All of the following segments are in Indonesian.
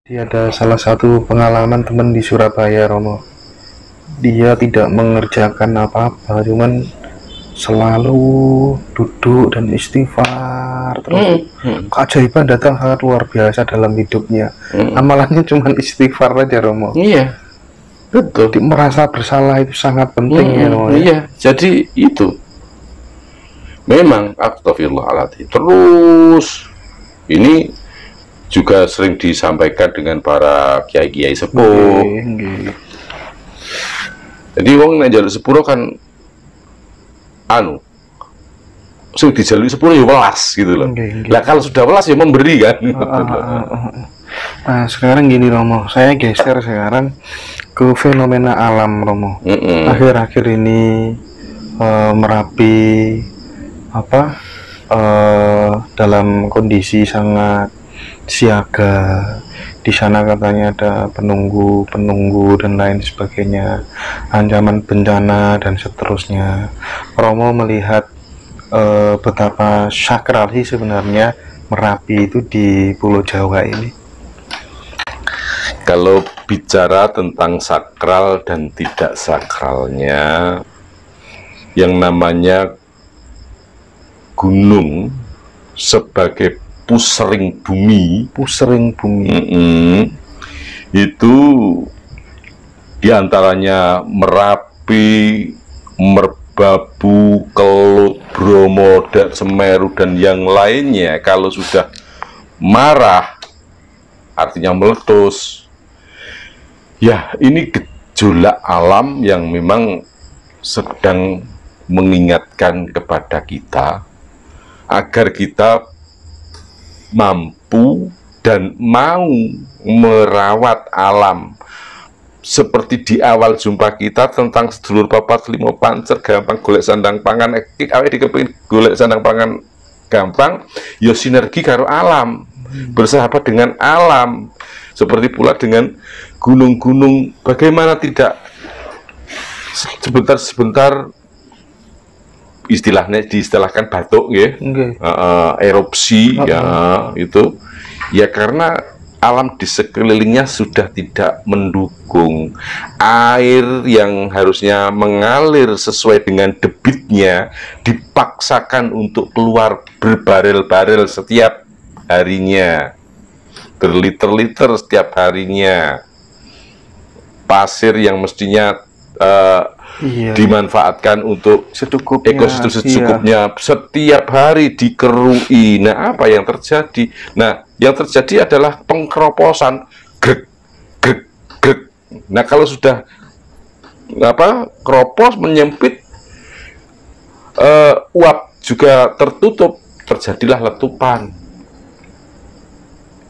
Dia ada salah satu pengalaman teman di Surabaya, Romo. Dia tidak mengerjakan apa-apa, cuman selalu duduk dan istighfar terus. Keajaiban datang sangat luar biasa dalam hidupnya. Amalannya cuman istighfar aja, Romo. Iya, betul. Jadi merasa bersalah itu sangat penting ya, Romo. Iya, jadi itu memang astagfirullahaladzim. Terus ini juga sering disampaikan dengan para kiai-kiai sepuh. Jadi wong nek njaluk sepuro kan sing dijaluk sepuro ya welas gitu loh. Lah kalau sudah welas ya memberi kan. Nah, sekarang gini, Romo, saya geser sekarang ke fenomena alam, Romo. Akhir-akhir ini Merapi dalam kondisi sangat siaga. Di sana katanya ada penunggu dan lain sebagainya, ancaman bencana dan seterusnya. Romo melihat betapa sakral sih sebenarnya Merapi itu di Pulau Jawa ini. Kalau bicara tentang sakral dan tidak sakralnya, yang namanya gunung sebagai pusering bumi, itu diantaranya Merapi, Merbabu, Kelut, Bromo, Semeru dan yang lainnya. Kalau sudah marah, artinya meletus. Ya, ini gejolak alam yang memang sedang mengingatkan kepada kita agar kita mampu dan mau merawat alam. Seperti di awal jumpa kita tentang sedulur papat limo pancer gampang golek sandang pangan, awake dikepengin golek sandang pangan gampang, ya sinergi karo alam, bersahabat dengan alam. Seperti pula dengan gunung-gunung, bagaimana tidak sebentar-sebentar istilahnya diistilahkan batuk ya, erupsi ya itu ya karena alam di sekelilingnya sudah tidak mendukung. Air yang harusnya mengalir sesuai dengan debitnya dipaksakan untuk keluar berbarel-barel setiap harinya, berliter-liter setiap harinya. Pasir yang mestinya dimanfaatkan untuk ekosistem secukupnya setiap hari dikerui. Nah, apa yang terjadi? Nah, yang terjadi adalah pengkeroposan. Grek. Nah, kalau sudah keropos menyempit, uap juga tertutup, terjadilah letupan.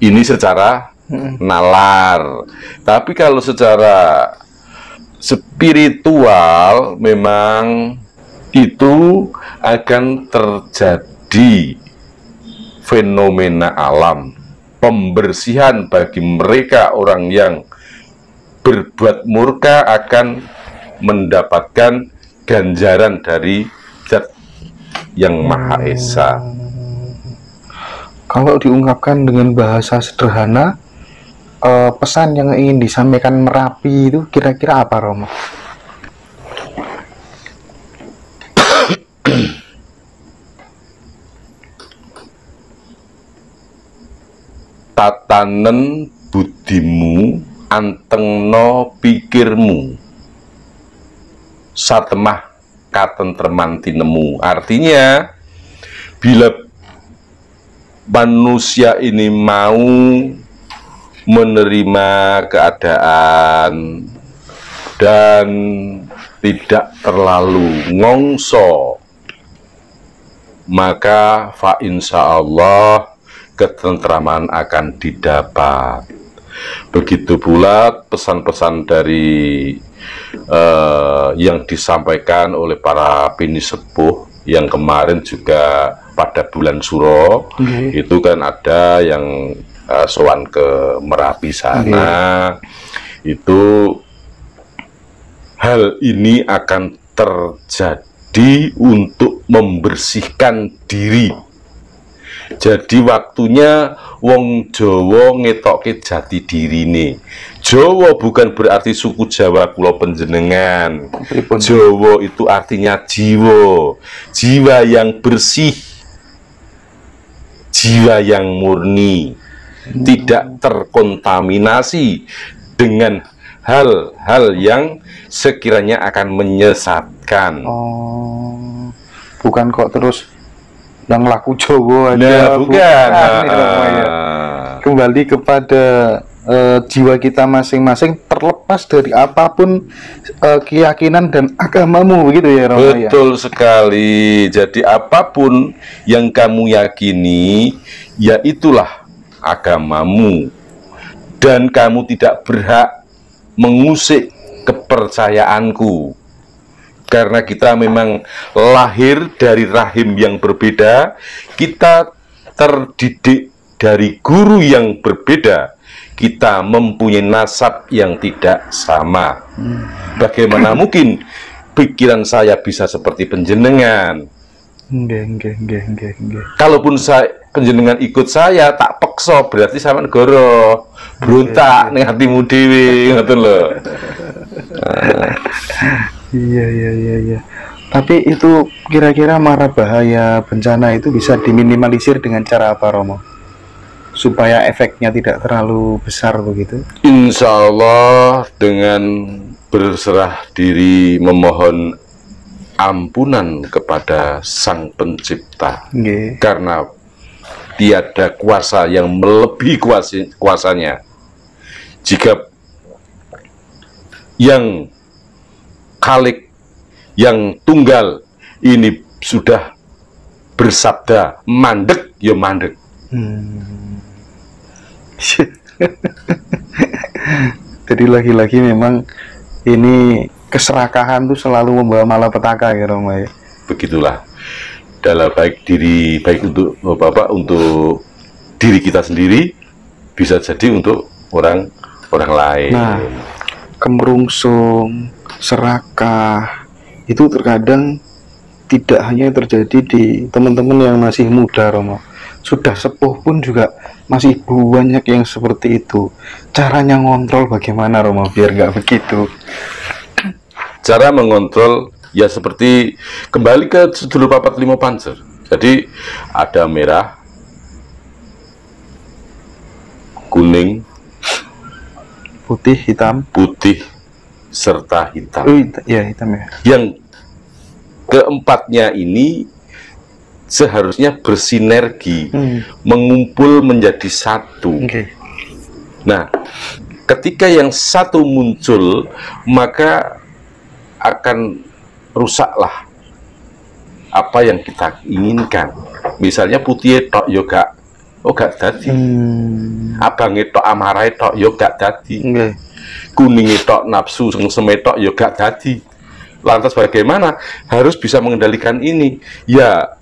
Ini secara nalar. Tapi kalau secara spiritual memang itu akan terjadi fenomena alam, pembersihan bagi mereka orang yang berbuat murka akan mendapatkan ganjaran dari Zat yang Maha Esa. Kalau diungkapkan dengan bahasa sederhana, pesan yang ingin disampaikan Merapi itu kira-kira apa, Romo? Tatanen budimu, antengno pikirmu, satemah katentreman tinemu. Artinya, bila manusia ini mau menerima keadaan dan tidak terlalu ngongso, maka fa insyaallah ketentraman akan didapat. Begitu pula pesan-pesan dari yang disampaikan oleh para bini sepuh yang kemarin juga pada bulan Suro, itu kan ada yang sowan ke Merapi sana. Itu hal ini akan terjadi untuk membersihkan diri Jadi waktunya wong Jawa ngetokke jati dirine. Jawa bukan berarti suku Jawa kula panjenengan. Pripun? Jawa itu artinya jiwa. Jiwa yang bersih. Jiwa yang murni. Tidak terkontaminasi dengan hal-hal yang sekiranya akan menyesatkan. Oh, bukan kok terus yang laku Jawa aja. Nah, bukan. Ya. Kembali kepada jiwa kita masing-masing, terlepas dari apapun keyakinan dan agamamu, begitu ya Romo ya? Betul sekali. Jadi apapun yang kamu yakini, ya itulah agamamu. Dan kamu tidak berhak mengusik kepercayaanku. Karena kita memang lahir dari rahim yang berbeda, kita terdidik dari guru yang berbeda, kita mempunyai nasab yang tidak sama. Bagaimana mungkin pikiran saya bisa seperti panjenengan? Nggih. Kalaupun panjenengan ikut saya, tak peksa, berarti sama negara berontak ning hatimu dhewe, ngoten lho. Iya. Tapi itu kira-kira mara bahaya bencana itu bisa diminimalisir dengan cara apa, Romo? Supaya efeknya tidak terlalu besar begitu? Insya Allah dengan berserah diri memohon ampunan kepada Sang Pencipta. Nggih. Karena tiada kuasa yang melebihi kuasanya. Jika yang Khalik, yang tunggal ini sudah bersabda mandek, ya mandek. Jadi lagi-lagi memang ini keserakahan tuh selalu membawa malapetaka ya Romo ya. Begitulah. Dalam baik untuk Bapak, untuk diri kita sendiri, bisa jadi untuk orang lain. Nah, kemerungsung, serakah itu terkadang tidak hanya terjadi di teman-teman yang masih muda, Romo. Sudah sepuh pun juga masih banyak yang seperti itu. Caranya ngontrol bagaimana, Romo, biar nggak begitu? Cara mengontrol ya seperti kembali ke sedulur papat limo pancer. Jadi ada merah, kuning, Putih, hitam. putih, serta hitam. Oh, ya hitam ya. Yang keempatnya ini seharusnya bersinergi, mengumpul menjadi satu. Oke. Nah, ketika yang satu muncul, maka akan rusaklah apa yang kita inginkan. Misalnya putih tok yoga, gak dadi. Abang tok amarah tok yoga dadi. Oke. Kuning tok nafsu sengsem tok yoga dadi. Lantas bagaimana? Harus bisa mengendalikan ini. Ya,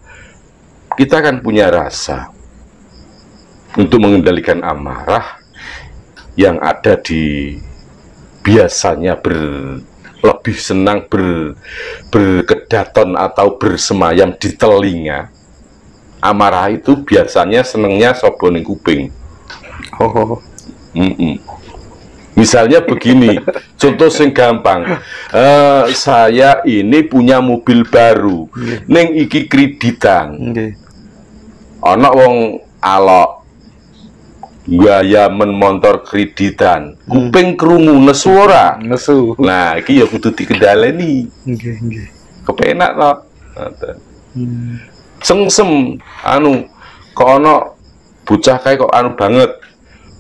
kita kan punya rasa untuk mengendalikan amarah yang ada di biasanya lebih senang berkedaton atau bersemayam di telinga. Amarah itu biasanya senangnya soboning kuping. Misalnya begini, contoh sing gampang, saya ini punya mobil baru, neng iki kreditan, ana wong alok gaya menmontor kreditan, kuping krungu nesu ora? Nesu. Nah, iki ya kudu dikendhaleni. Nggih. Kepenak to. Sengsem kok ana bocah kae kok banget.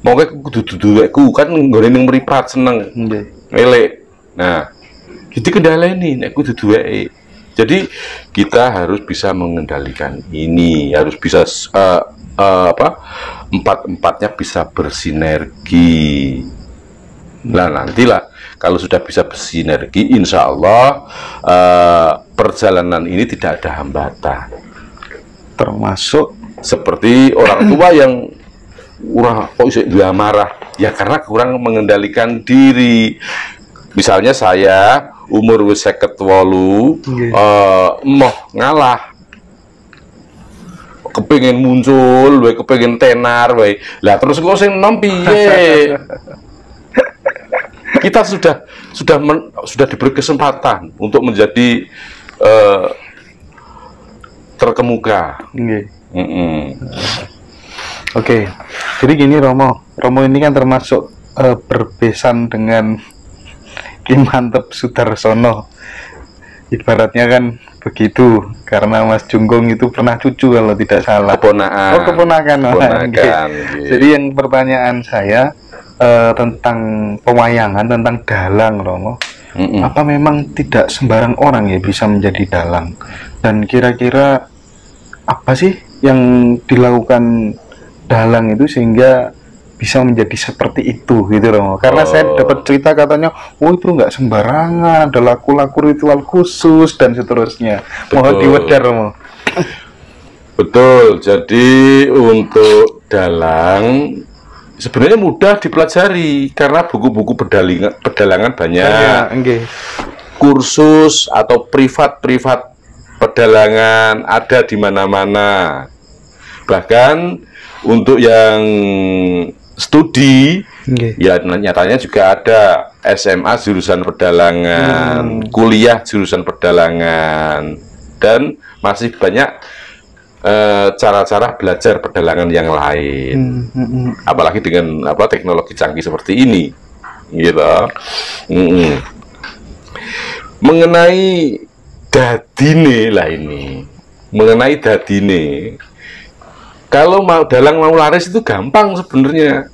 Mongke kudu duduwekku kan nggone ning mripat seneng. Nggih. Elek. Nah, jadi kendaleni nek kudu duweke. Jadi kita harus bisa mengendalikan ini, harus bisa empat-empatnya bisa bersinergi. Nah, nantilah kalau sudah bisa bersinergi, insya Allah perjalanan ini tidak ada hambatan. Termasuk seperti orang tua yang kok bisa dia marah, ya karena kurang mengendalikan diri. Misalnya saya umur wis 58, moh ngalah kepengin muncul, wae kepengin tenar, wae. Lah terus kok sing nom piye? Kita sudah diberi kesempatan untuk menjadi terkemuka. Nggih. Oke. Jadi gini Romo ini kan termasuk berbesan dengan Ki Mantep Sudarsono. Ibaratnya kan begitu, karena Mas Junggong itu pernah cucu kalau tidak salah. Keponakan. Oh, keponakan. Keponakan. Jadi yang pertanyaan saya tentang pewayangan, tentang dalang, Romo. Apa memang tidak sembarang orang ya bisa menjadi dalang? Dan kira-kira apa sih yang dilakukan dalang itu sehingga bisa menjadi seperti itu gitu Romo? Karena saya dapat cerita katanya, oh itu nggak sembarangan, ada laku-laku ritual khusus dan seterusnya. Mohon diwedar Romo. Betul. Jadi untuk dalang sebenarnya mudah dipelajari karena buku-buku pedalangan banyak. Kursus atau privat pedalangan ada di mana-mana. Bahkan untuk yang studi, ya nyatanya juga ada SMA jurusan pedalangan, kuliah jurusan pedalangan, dan masih banyak cara-cara belajar pedalangan yang lain. Apalagi dengan teknologi canggih seperti ini, gitu. Mengenai dadine lah ini, mengenai dadine. Kalau dalang mau laris itu gampang sebenarnya.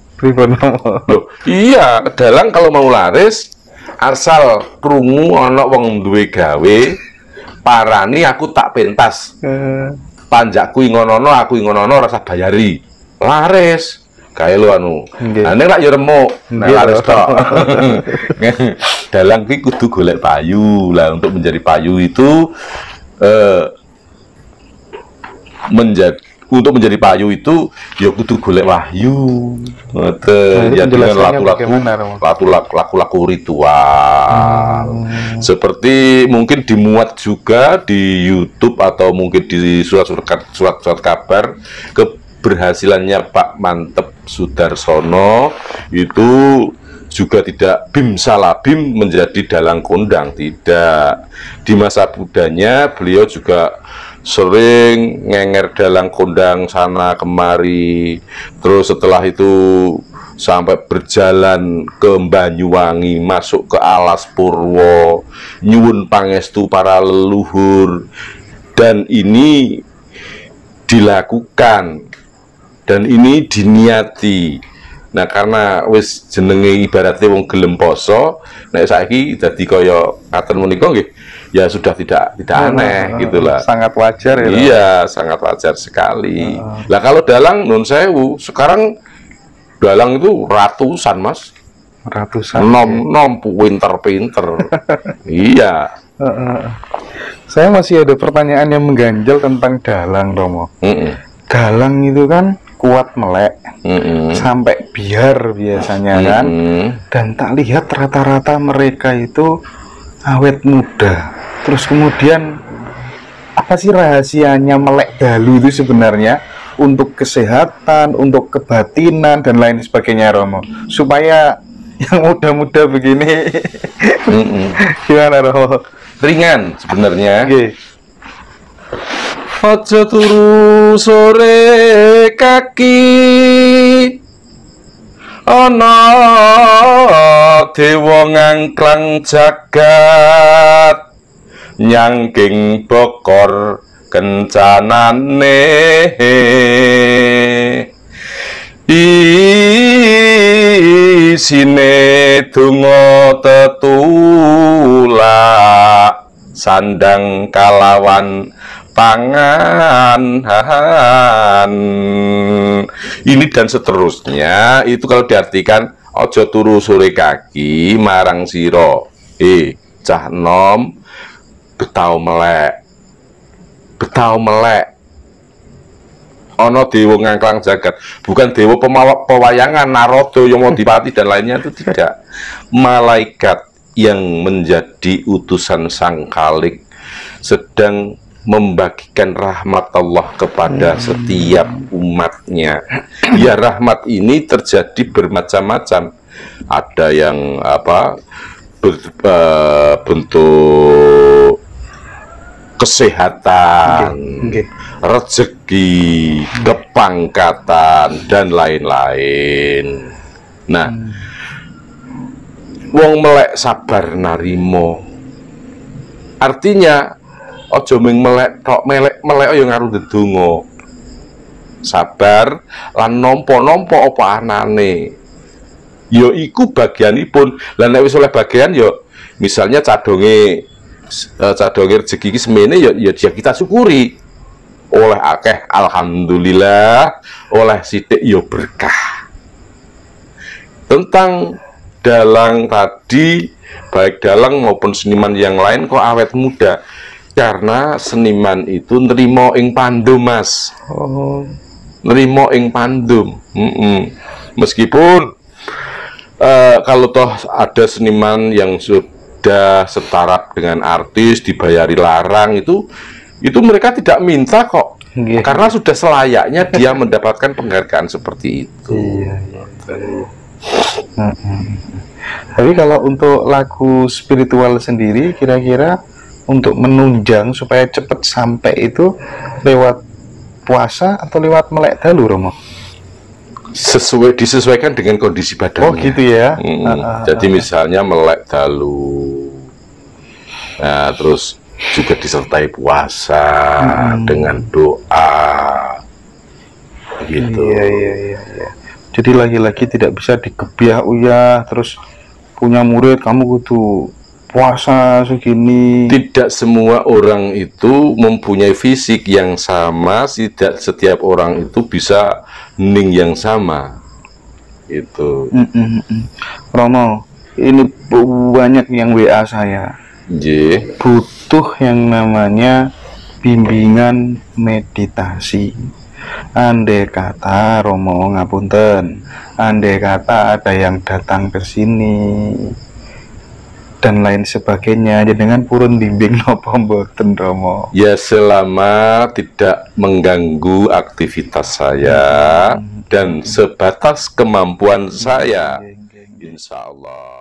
Loh, iya, dalang kalau mau laris asal krungu ana wong duwe gawe, parani aku tak pentas. Panjakku ngono-ngono, aku ngono-ngono rasa bayari. Laris. Kae lu anu. Nah nek lak yo remuk, nek laris tok. Dalang ki kudu golek payu. Lah untuk menjadi payu itu untuk menjadi payu itu ya kudu golek wahyu. Ngoten. Ya dengan laku-laku ritual. Seperti mungkin dimuat juga di YouTube atau mungkin di surat-surat kabar keberhasilannya Pak Mantep Sudarsono itu juga tidak bim salah bim menjadi dalang kondang, tidak. Di masa mudanya beliau juga sering ngenger dalang kondang sana kemari, terus setelah itu sampai berjalan ke Banyuwangi, masuk ke Alas Purwo, nyuwun pangestu para leluhur, dan ini dilakukan dan ini diniati. Nah karena wis jenenge ibaratnya wong gelem poso, nek saiki dadi kaya ngaten menika nggih, ya sudah tidak aneh gitulah. Sangat wajar ya. Iya, sangat wajar sekali. Lah kalau dalang nun sewu, sekarang dalang itu ratusan, Mas. Ratusan. Nom pinter-pinter. Iya. Saya masih ada pertanyaan yang mengganjal tentang dalang, Romo. Dalang itu kan kuat melek, sampai biar biasanya kan, dan tak lihat rata-rata mereka itu awet muda. Terus kemudian apa sih rahasianya melek dalu itu sebenarnya untuk kesehatan, untuk kebatinan dan lain sebagainya Romo, supaya yang muda-muda begini gimana Romo? Ringan sebenarnya. Aja turu sore kaki ana dewa ngangklang jagat nyangking bokor kencanane isine donga tetulak sandang kalawan pangan ini dan seterusnya. Itu kalau diartikan ojo turu sore kaki marang siro cah nom betau melek ono dewa ngangklang jagat, bukan dewa pewayangan Narodo Yomodipati dan lainnya, itu tidak. Malaikat yang menjadi utusan Sang Khalik sedang membagikan rahmat Allah kepada setiap umatnya. Ya, rahmat ini terjadi bermacam-macam. Ada yang bentuk kesehatan, rezeki, kepangkatan, dan lain-lain. Nah, wong melek sabar narimo. Artinya ojo ming melek tok, melek yo ngaruh ndedonga. Sabar lan nampa-nampa apa anane. Yo iku bagianipun. Lah nek wis oleh bagian yo misalnya cadonge rezeki iki semene ya kita syukuri. Oleh akeh alhamdulillah, oleh sithik ya berkah. Tentang dalang tadi, baik dalang maupun seniman yang lain kok awet muda. Karena seniman itu nerimo ing pandum, Mas. Nerimo ing pandum. Meskipun kalau toh ada seniman yang sudah setara dengan artis dibayari larang, itu mereka tidak minta kok. Karena sudah selayaknya dia mendapatkan penghargaan seperti itu. Tapi kalau untuk lagu spiritual sendiri, kira-kira untuk menunjang supaya cepat sampai itu lewat puasa atau lewat melek dalu, Romo? Disesuaikan dengan kondisi badannya. Oh gitu ya. Jadi misalnya melek dalu, nah terus juga disertai puasa dengan doa, gitu. Iya. Jadi lagi-lagi tidak bisa digebiah uyah terus punya murid kamu kudu puasa segini. Tidak semua orang itu mempunyai fisik yang sama, tidak setiap orang itu bisa hening yang sama. Itu. Romo, ini banyak yang WA saya. Butuh yang namanya bimbingan meditasi. Andai kata Romo ngapunten, andai kata ada yang datang ke sini dan lain sebagainya, jenengan purun bimbing napa mboten, Romo? Ya, selama tidak mengganggu aktivitas saya dan sebatas kemampuan saya, insya Allah.